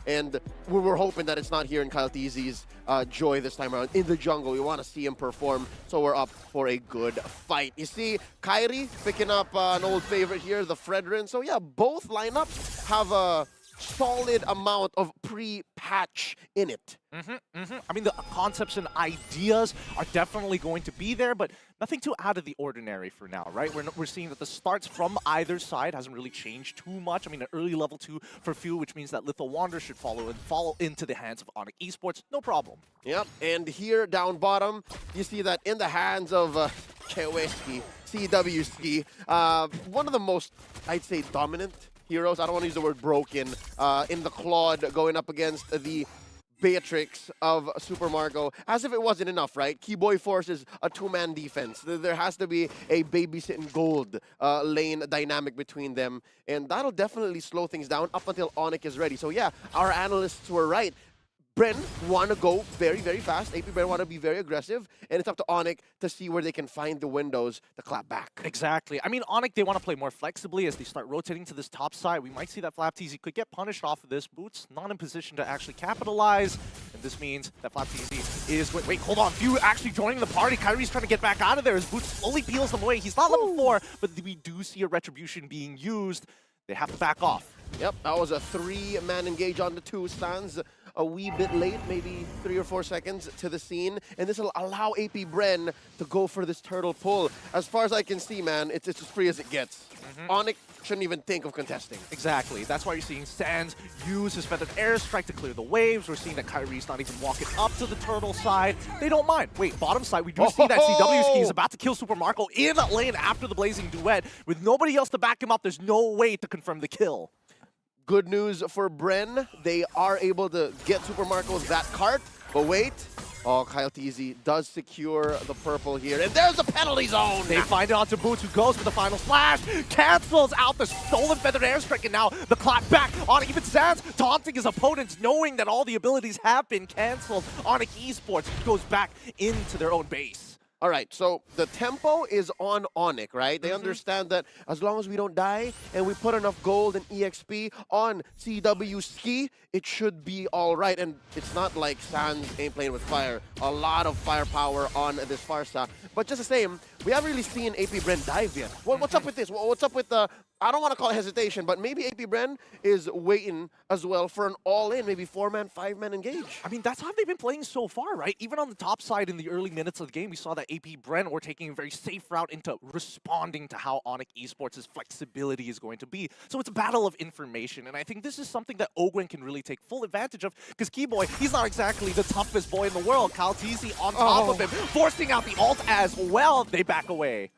And we were hoping that it's not here in Kyle Teasy's joy this time around. In the jungle, we want to see him perform, so we're up for a good fight. You see, Kyrie picking up an old favorite here, the Fredrin. So yeah, both lineups have a solid amount of pre-patch in it. I mean, the concepts and ideas are definitely going to be there, but nothing too out of the ordinary for now, right? We're seeing that the starts from either side hasn't really changed too much. I mean, an early level 2 for few, which means that Lethal Wander should fall into the hands of ONIC Esports, no problem. Yep, and here down bottom, you see that in the hands of Cheweski, CWski, one of the most, I'd say, dominant heroes. I don't want to use the word broken. In the Claude going up against the Beatrix of Super Marco, as if it wasn't enough, right? Keyboy forces a two-man defense. There has to be a babysitting gold lane dynamic between them, and that'll definitely slow things down up until ONIC is ready. So yeah, our analysts were right. BREN want to go very, very fast. AP BREN want to be very aggressive, and it's up to ONIC to see where they can find the windows to clap back. Exactly. I mean, ONIC, they want to play more flexibly as they start rotating to this top side. We might see that FlapTZ could get punished off of this. Boots not in position to actually capitalize, and this means that FlapTZ is... Wait, hold on. Few actually joining the party. Kyrie's trying to get back out of there as Boots slowly peels them away. He's not level 4, but we do see a retribution being used. They have to back off. Yep, that was a 3-man engage on the 2. Stands a wee bit late, maybe 3 or 4 seconds to the scene, and this will allow AP BREN to go for this turtle pull. As far as I can see, man, it's as free as it gets. ONIC shouldn't even think of contesting. Exactly. That's why you're seeing Sands use his feathered airstrike to clear the waves. We're seeing that Kyrie's not even walking up to the turtle side. They don't mind. Wait, bottom side, we do see that CWski is about to kill Super Marco in lane after the blazing duet. With nobody else to back him up, there's no way to confirm the kill. Good news for BREN. They are able to get Super Marco that cart, but wait. Oh, Kyle Teasy does secure the purple here, and there's the penalty zone! They find it onto Boots, who goes for the final slash, cancels out the stolen feathered airstrike, and now the clap back on even Sands, taunting his opponents, knowing that all the abilities have been canceled. ONIC Esports goes back into their own base. All right, so the tempo is on ONIC, right? They understand that as long as we don't die and we put enough gold and EXP on CWski, it should be all right. And it's not like Sands ain't playing with fire. A lot of firepower on this Farsa. But just the same, we haven't really seen AP BREN dive yet. What's up with this? What's up with the... I don't want to call it hesitation, but maybe AP BREN is waiting as well for an all-in, maybe 4-man, 5-man engage. I mean, that's how they've been playing so far, right? Even on the top side in the early minutes of the game, we saw that AP BREN were taking a very safe route into responding to how ONIC Esports' flexibility is going to be. So it's a battle of information, and I think this is something that Ogwen can really take full advantage of, because Keyboy, he's not exactly the toughest boy in the world. Kyle Teasy on top of him, forcing out the ult as well. They back away.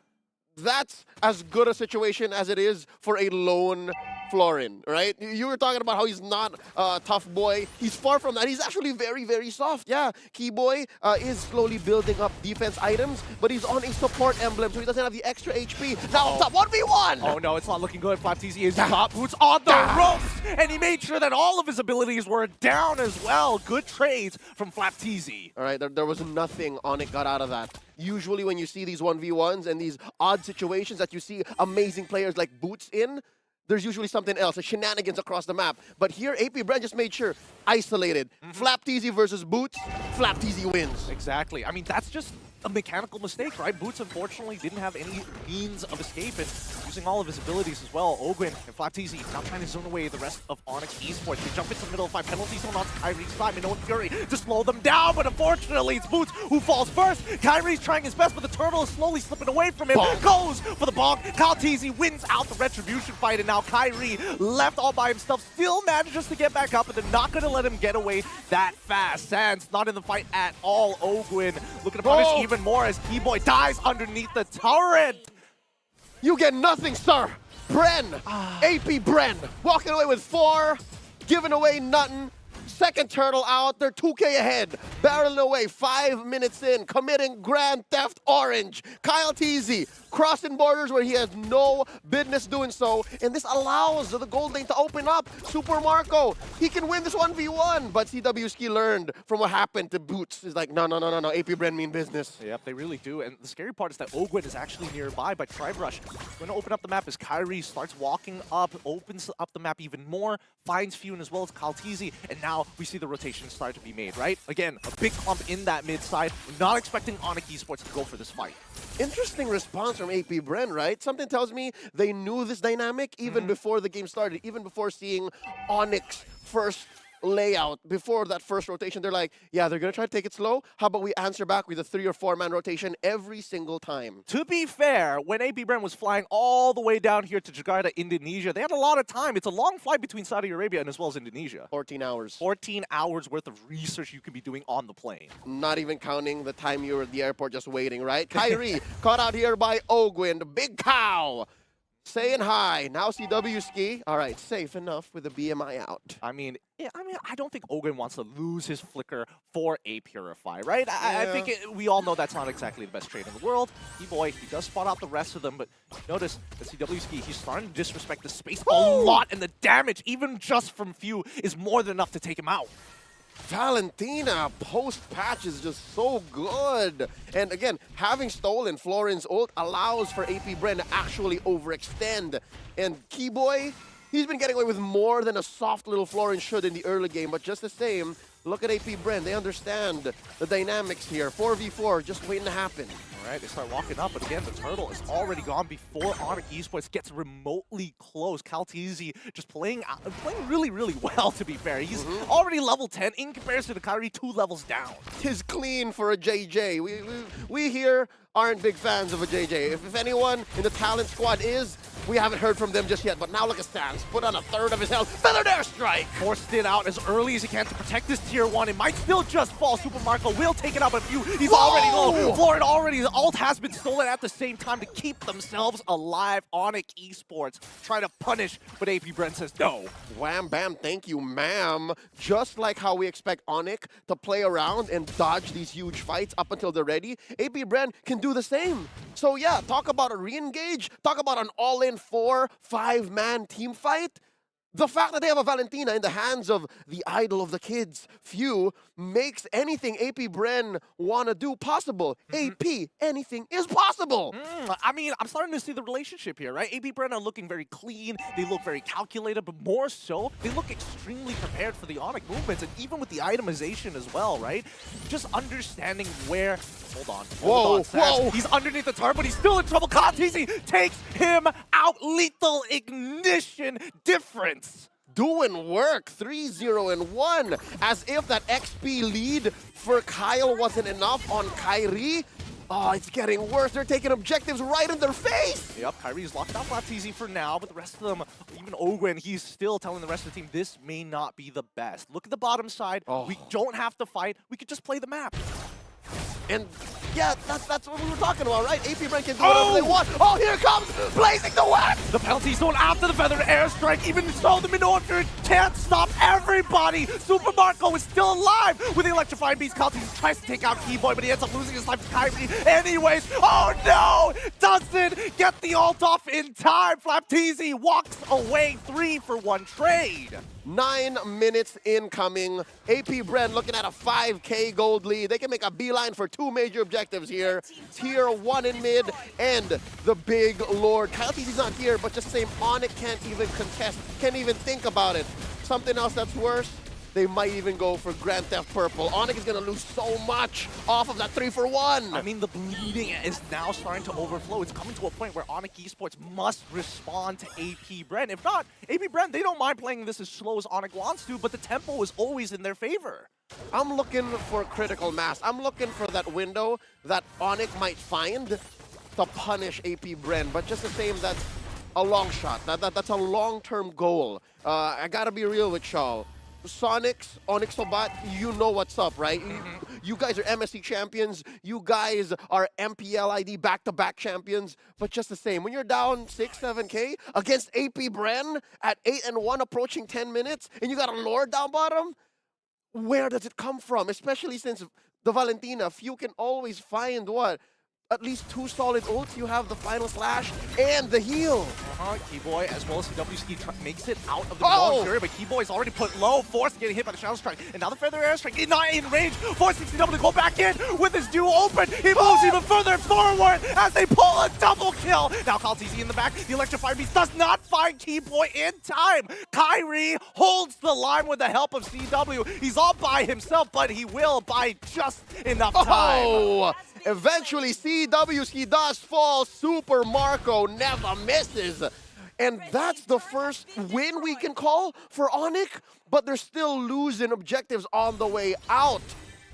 That's as good a situation as it is for a lone Florin, right? You were talking about how he's not a tough boy. He's far from that. He's actually very, very soft. Yeah, Keyboy is slowly building up defense items, but he's on a support emblem, so he doesn't have the extra HP. Now, top 1v1! Oh no, it's not looking good. FlapTZ is top boots on the ropes, and he made sure that all of his abilities were down as well. Good trades from FlapTZ. All right, there was nothing ONIC got out of that. Usually when you see these 1v1s and these odd situations that you see amazing players like Boots in, there's usually something else, a shenanigans across the map. But here, AP BREN just made sure, isolated. FlapTZ versus Boots, FlapTZ wins. Exactly. I mean, that's just a mechanical mistake, right? Boots, unfortunately, didn't have any means of escape, and using all of his abilities as well. Ogwen and FlapTZ now trying to zone away the rest of ONIC Esports. They jump into the middle of 5 penalty zone onto Kyrie's side. Minoan Fury to slow them down, but unfortunately, it's Boots who falls first. Kyrie's trying his best, but the turtle is slowly slipping away from him. Bonk. Goes for the bonk. Kyle Teasy wins out the retribution fight, and now Kyrie, left all by himself, still manages to get back up, but they're not going to let him get away that fast. Sands not in the fight at all. Ogwen looking to punish even more as Keyboy dies underneath the turret. You get nothing, sir. BREN, AP BREN, walking away with 4, giving away nothing. Second turtle out, they're 2K ahead. Barreling away, 5 minutes in, committing Grand Theft Orange. Kyle Teasy crossing borders where he has no business doing so, and this allows the gold lane to open up. Super Marco, he can win this 1v1, but CWSki learned from what happened to Boots. He's like, no, AP BREN mean business. Yep, they really do, and the scary part is that Ogwen is actually nearby, but Tribrush going to open up the map as Kyrie starts walking up, opens up the map even more, finds Fune as well as Kaltizi, and now we see the rotation start to be made, right? Again, a big clump in that mid side. Not expecting ONIC Esports to go for this fight. Interesting response from AP BREN, right? Something tells me they knew this dynamic even before the game started, even before seeing ONIC's first layout, before that first rotation. They're like, yeah, they're going to try to take it slow. How about we answer back with a 3 or 4 man rotation every single time? To be fair, when AP BREN was flying all the way down here to Jakarta, Indonesia, they had a lot of time. It's a long flight between Saudi Arabia and as well as Indonesia. 14 hours. 14 hours worth of research you could be doing on the plane. Not even counting the time you were at the airport just waiting, right? Kyrie caught out here by Ogwin, the big cow. Saying hi. Now CWSki. All right, safe enough with the BMI out. I mean, I don't think Ogwen wants to lose his flicker for a Purify, right? I think we all know that's not exactly the best trade in the world. E-Boy, he does spot out the rest of them, but notice that CWSki, he's starting to disrespect the space a lot, and the damage, even just from Few, is more than enough to take him out. Valentina post-patch is just so good. And again, having stolen Florin's ult allows for AP BREN to actually overextend. And Keyboy, he's been getting away with more than a soft little Florin should in the early game, but just the same, look at AP BREN. They understand the dynamics here. 4v4 just waiting to happen. All right, they start walking up, but again, the turtle is already gone before ONIC Esports gets remotely close. Kaltizi just playing really, really well, to be fair. He's already level 10 in comparison to Kyrie, 2 levels down. He's clean for a JJ. We here aren't big fans of a JJ. If anyone in the talent squad is, we haven't heard from them just yet. But now look at Stans. Put on a third of his health. Feathered airstrike! Forced it out as early as he can to protect this tier 1. It might still just fall. Super Marco will take it out, but Few, he's already low. Florin already, the ult has been stolen at the same time to keep themselves alive. ONIC Esports trying to punish, but AP BREN says no. Wham, bam, thank you, ma'am. Just like how we expect ONIC to play around and dodge these huge fights up until they're ready, AP BREN can do the same. So yeah, talk about a re-engage, talk about an all-in 4-5 man team fight. The fact that they have a Valentina in the hands of the idol of the kids, Few, makes anything AP BREN want to do possible. AP, anything is possible. I mean, I'm starting to see the relationship here, right? AP BREN are looking very clean. They look very calculated, but more so, they look extremely prepared for the ONIC movements, and even with the itemization as well, right? Just understanding where... Hold on. Whoa. He's underneath the turret, but he's still in trouble. Kaltizi takes him out. Lethal ignition difference. Doing work, 3-0-1, as if that XP lead for Kyle wasn't enough on Kyrie. Oh, it's getting worse. They're taking objectives right in their face. Yep, Kyrie's locked out Flatteezy for now, but the rest of them, even Ogwen, he's still telling the rest of the team this may not be the best. Look at the bottom side. We don't have to fight. We could just play the map. And yeah, that's what we were talking about, right? AP BREN can do whatever they want. Oh, here comes Blazing the West! The penalty zone after the feathered airstrike. Even so, the Minotaur can't stop everybody. Super Marco is still alive with the electrifying beast. Kaltizi tries to take out Keyboy, but he ends up losing his life to Kyrie anyways. Oh no! Doesn't get the ult off in time. Flapteezy walks away 3-for-1 trade. 9 minutes incoming. AP BREN looking at a 5K gold lead. They can make a beeline for 2 major objectives here. Tier 1 in mid and the big lord. Kyle TC's not here, but just the same, ONIC can't even contest, can't even think about it. Something else that's worse, they might even go for Grand Theft Purple. ONIC is going to lose so much off of that 3-for-1. I mean, the bleeding is now starting to overflow. It's coming to a point where ONIC Esports must respond to AP BREN. If not, AP BREN, they don't mind playing this as slow as ONIC wants to, but the tempo is always in their favor. I'm looking for critical mass. I'm looking for that window that ONIC might find to punish AP BREN, but just the same, that's a long shot. That's a long-term goal. I got to be real with y'all. Sonics, ONIC Sobat, you know what's up, right? You guys are MSC champions. You guys are MPL ID back-to-back champions. But just the same, when you're down 6-7K against AP BREN at 8-1 approaching 10 minutes, and you got a Lord down bottom, where does it come from? Especially since the Valentina, if you can always find what? At least 2 solid ults. You have the final slash and the heal. Keyboy as well as WSki makes it out of the middle area, but Keyboy's already put low, forced getting hit by the Shadow Strike. And now the Feather Airstrike not in range, forcing CW to go back in with his duo open. He moves even further forward as they pull a double kill. Now Kaltizi in the back, the Electrified Beast does not find Keyboy in time. Kyrie holds the line with the help of CW. He's all by himself, but he will buy just enough time. Eventually, CWSki does fall. Super Marco never misses. And that's the first win we can call for ONIC, but they're still losing objectives on the way out.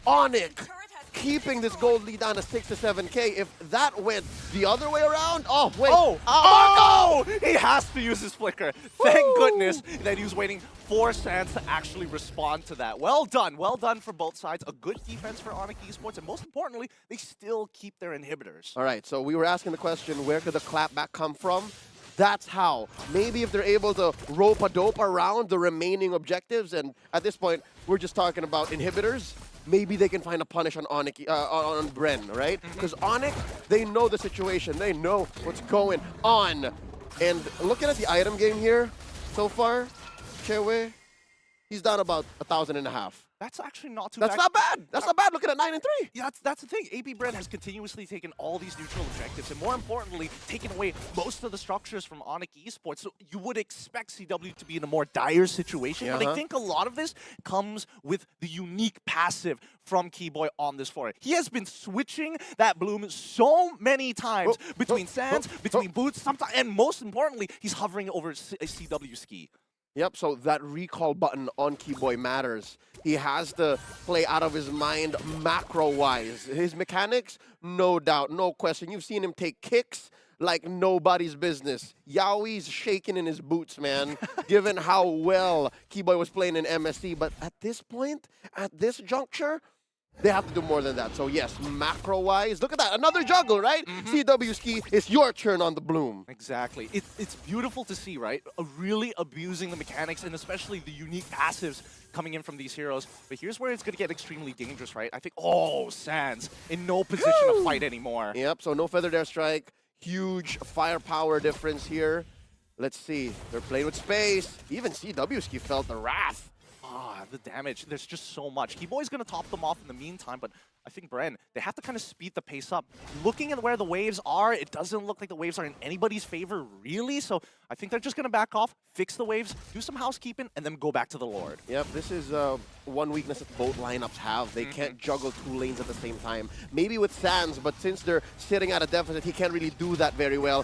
ONIC keeping this gold lead down to 6 to 7K. If that went the other way around, Marco! He has to use his flicker. Thank goodness that he was waiting for Sans to actually respond to that. Well done for both sides. A good defense for ONIC Esports, and most importantly, they still keep their inhibitors. All right, so we were asking the question, where could the clapback come from? That's how. Maybe if they're able to rope-a-dope around the remaining objectives, and at this point, we're just talking about inhibitors, maybe they can find a punish on ONIC, on BREN, right? Because ONIC, they know the situation. They know what's going on. And looking at the item game here so far, Chewe, he's down about 1,500. That's actually not too bad. That's not bad. That's not bad looking at 9 and 3. Yeah, that's the thing. AB BREN has continuously taken all these neutral objectives and more importantly, taken away most of the structures from ONIC Esports. So you would expect CW to be in a more dire situation. But I think a lot of this comes with the unique passive from Keyboy on this floor. He has been switching that bloom so many times between Sans, between Boots, sometimes, and most importantly, he's hovering over CWSki. Yep, so that recall button on Keyboy matters. He has to play out of his mind macro-wise. His mechanics, no doubt, no question. You've seen him take kicks like nobody's business. Yowie's shaking in his boots, man, given how well Keyboy was playing in MSC. But at this point, at this juncture, they have to do more than that. So yes, macro-wise, look at that, another juggle, right? CWSki, it's your turn on the bloom. Exactly. It's beautiful to see, right? Really abusing the mechanics and especially the unique passives coming in from these heroes. But here's where it's going to get extremely dangerous, right? I think, Sans in no position to fight anymore. Yep, so no Feathered Airstrike. Huge firepower difference here. Let's see. They're playing with space. Even CWSki felt the wrath. The damage, there's just so much. Keyboy's going to top them off in the meantime, but I think BREN, they have to kind of speed the pace up. Looking at where the waves are, it doesn't look like the waves are in anybody's favor, really, so I think they're just going to back off, fix the waves, do some housekeeping, and then go back to the Lord. Yep, this is one weakness that both lineups have. They can't juggle 2 lanes at the same time. Maybe with Sans, but since they're sitting at a deficit, he can't really do that very well.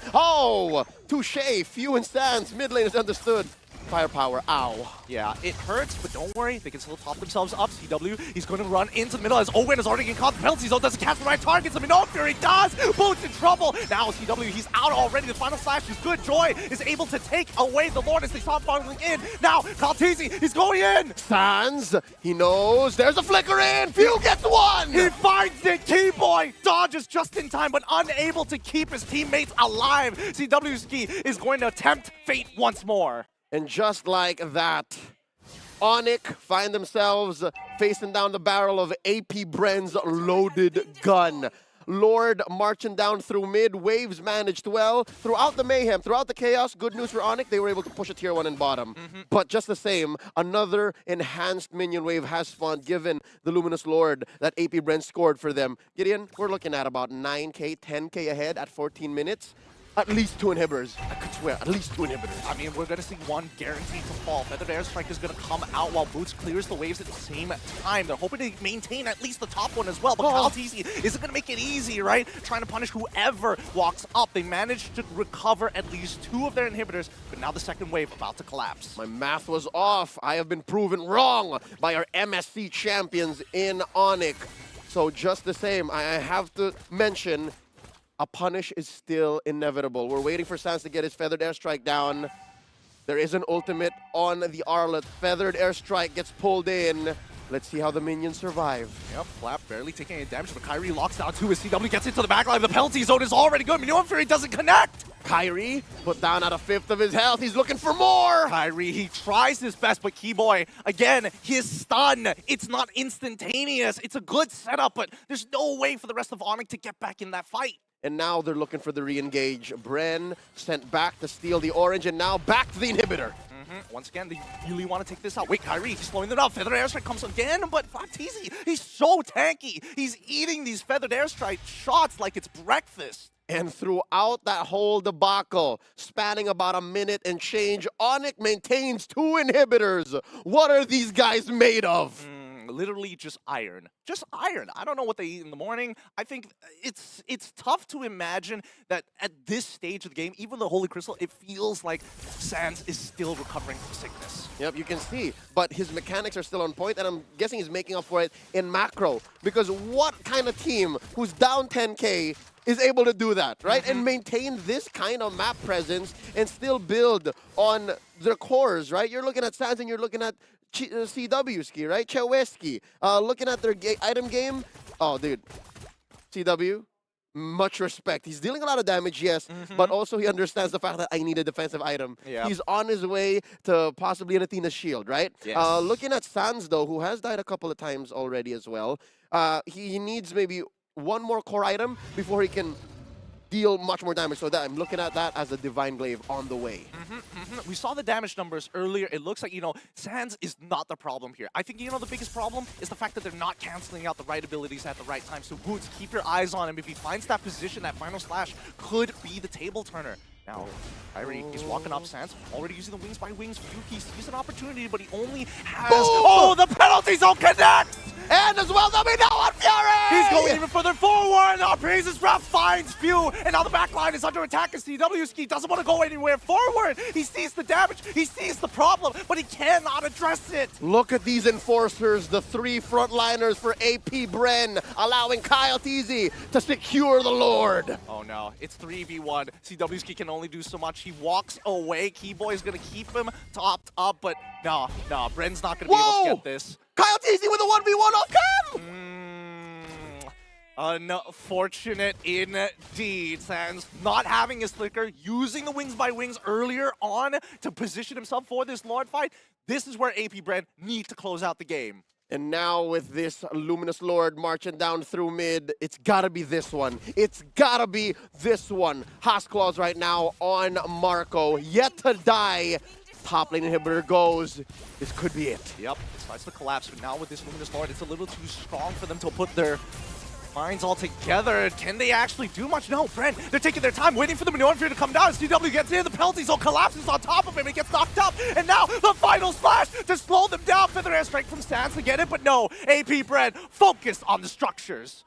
Touché, Few and Sans, mid lane is understood. Firepower, ow. Yeah, it hurts, but don't worry, they can still top themselves up. CW, he's going to run into the middle as Owen is already getting caught. The penalty zone doesn't catch the right targets. I mean, no, Fury does. Boots in trouble. Now CW, he's out already. The final slash is good. Joy is able to take away the Lord as they start falling in. Now, Kaltizi, he's going in. Sans, he knows. There's a flicker in. Few gets one. He finds it. Keyboy dodges just in time, but unable to keep his teammates alive. CWSki is going to attempt fate once more. And just like that, ONIC find themselves facing down the barrel of AP BREN's loaded gun. Lord marching down through mid, waves managed well. Throughout the mayhem, throughout the chaos, good news for ONIC, they were able to push a tier 1 in bottom. But just the same, another enhanced minion wave has spawned given the Luminous Lord that AP BREN scored for them. Gideon, we're looking at about 9K, 10K ahead at 14 minutes. At least 2 inhibitors. I could swear, at least 2 inhibitors. I mean, we're going to see one guaranteed to fall. Feathered Airstrike is going to come out while Boots clears the waves at the same time. They're hoping to maintain at least the top one as well. But Kaltizi isn't going to make it easy, right? Trying to punish whoever walks up. They managed to recover at least 2 of their inhibitors, but now the second wave about to collapse. My math was off. I have been proven wrong by our MSC champions in ONIC. So just the same, I have to mention, a punish is still inevitable. We're waiting for Sans to get his Feathered Airstrike down. There is an ultimate on the Arlet. Feathered Airstrike gets pulled in. Let's see how the minions survive. Yep, Flap barely taking any damage, but Kyrie locks down too as CW gets into the backline. The penalty zone is already good. Minion Fury doesn't connect. Kyrie put down at a fifth of his health. He's looking for more. Kyrie, he tries his best, but Keyboy, again, his stun. It's not instantaneous. It's a good setup, but there's no way for the rest of ONIC to get back in that fight. And now they're looking for the re-engage. BREN sent back to steal the orange, and now back to the inhibitor. Once again, they really want to take this out. Wait, Kyrie, he's slowing them down. Feathered Airstrike comes again, but FlapTZ, he's so tanky. He's eating these Feathered Airstrike shots like it's breakfast. And throughout that whole debacle, spanning about a minute and change, ONIC maintains 2 inhibitors. What are these guys made of? Literally just iron. Just iron. I don't know what they eat in the morning. I think it's tough to imagine that at this stage of the game, even the Holy Crystal, it feels like Sans is still recovering from sickness. Yep, you can see. But his mechanics are still on point, and I'm guessing he's making up for it in macro. Because what kind of team who's down 10K is able to do that, right? And maintain this kind of map presence and still build on their cores, right? You're looking at Sans and you're looking at CW ski, right? Cheweski. Looking at their item game. Oh, dude. CW, much respect. He's dealing a lot of damage, yes, but also he understands the fact that I need a defensive item. Yep. He's on his way to possibly an Athena's shield, right? Yes. Looking at Sans, though, who has died a couple of times already as well, he needs maybe one more core item before he can deal much more damage. So that I'm looking at that as a Divine Glaive on the way. We saw the damage numbers earlier. It looks like, Sans is not the problem here. I think, the biggest problem is the fact that they're not canceling out the right abilities at the right time. So Boots, keep your eyes on him. If he finds that position, that final slash could be the table turner. Now, Kyrie is walking up Sans, already using the wings by wings. He sees an opportunity, but he only has... Boom! Oh, the penalty zone connects! And as well, let me know on Fury! He's going even further forward. Praises Ref finds Few, and now the back line is under attack as CW Ski doesn't want to go anywhere forward. He sees the damage, he sees the problem, but he cannot address it. Look at these enforcers, the 3 frontliners for AP BREN, allowing Kyle TZ to secure the Lord. Oh no, it's 3v1. CW Ski can only do so much. He walks away. Keyboy is going to keep him topped up, but no, BREN's not going to be able to get this. Kyle TZ with a 1v1 off cam! Unfortunate indeed. Sans not having his flicker, using the wings by wings earlier on to position himself for this Lord fight. This is where AP BREN need to close out the game. And now with this Luminous Lord marching down through mid, it's gotta be this one. It's gotta be this one. Hasclaws right now on Marco, yet to die. Top lane inhibitor goes. This could be it. Yep, it starts to collapse, but now with this Luminous Lord, it's a little too strong for them to put their minds all together. Can they actually do much? No, BREN, they're taking their time, waiting for the Minion Fury to come down. CW gets in, the penalty zone collapses on top of him, he gets knocked up, and now the final splash to slow them down. Feather Airstrike from Sans to get it, but no, AP BREN focused on the structures.